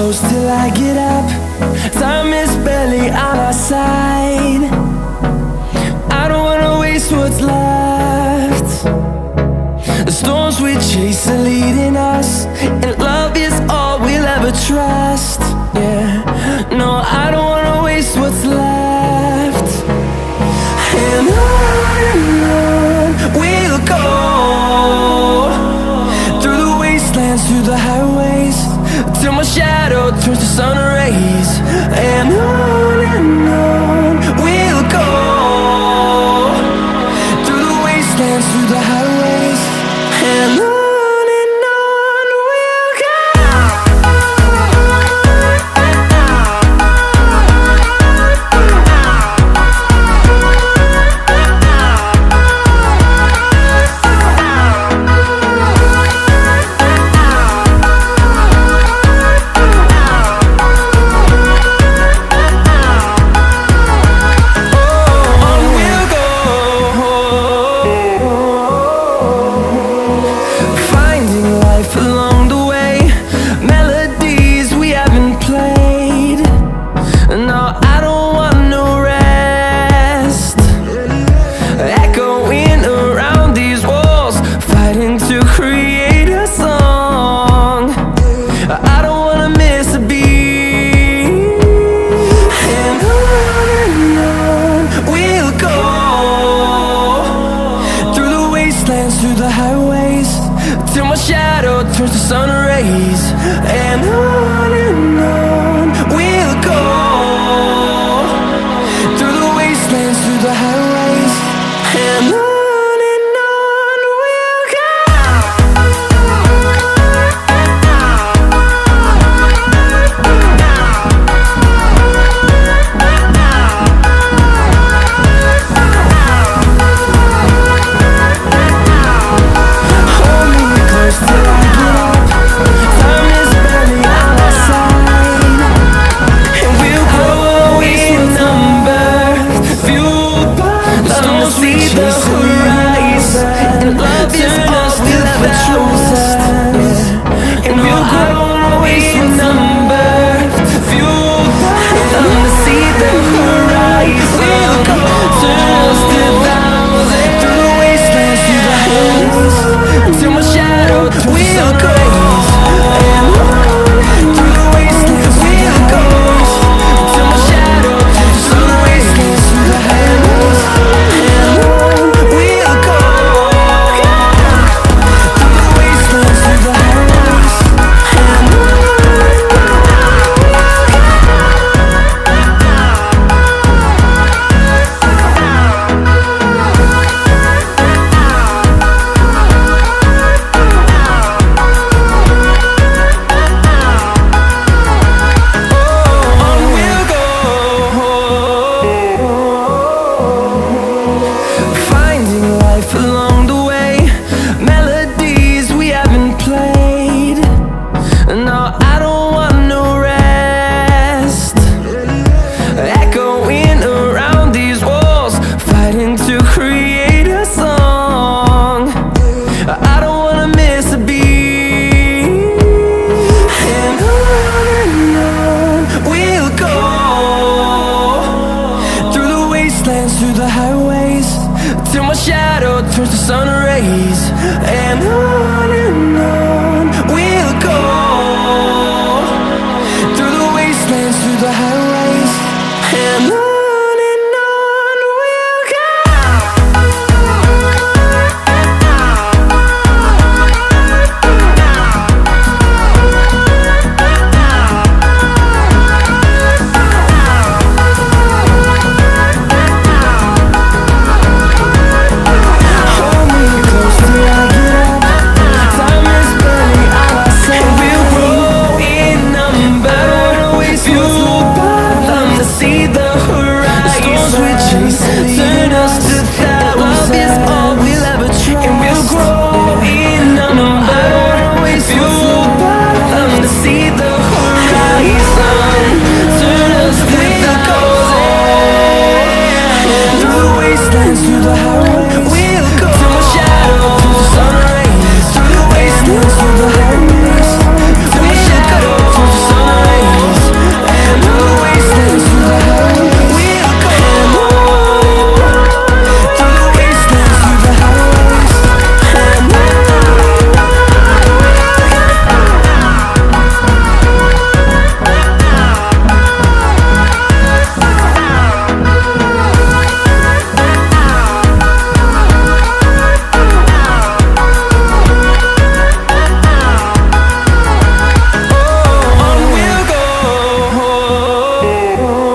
close till I get up. Time is barely on our side. I don't wanna waste what's left. The storms we chase are leading us, and love is all we'll ever trust. Yeah, no, I don't wanna waste what's left. And on we'll go, through the wastelands, through the highways, till my shadow turns to sun rays. And on we'll go, through the wastelands, through the highways, and on. Through the highways, till my shadow turns to sun rays. And on we'll go, through the wastelands, through the highways, and on. Through the highways, till my shadow turns to sun rays. And on we'll go, through the wastelands, through the highways, and on.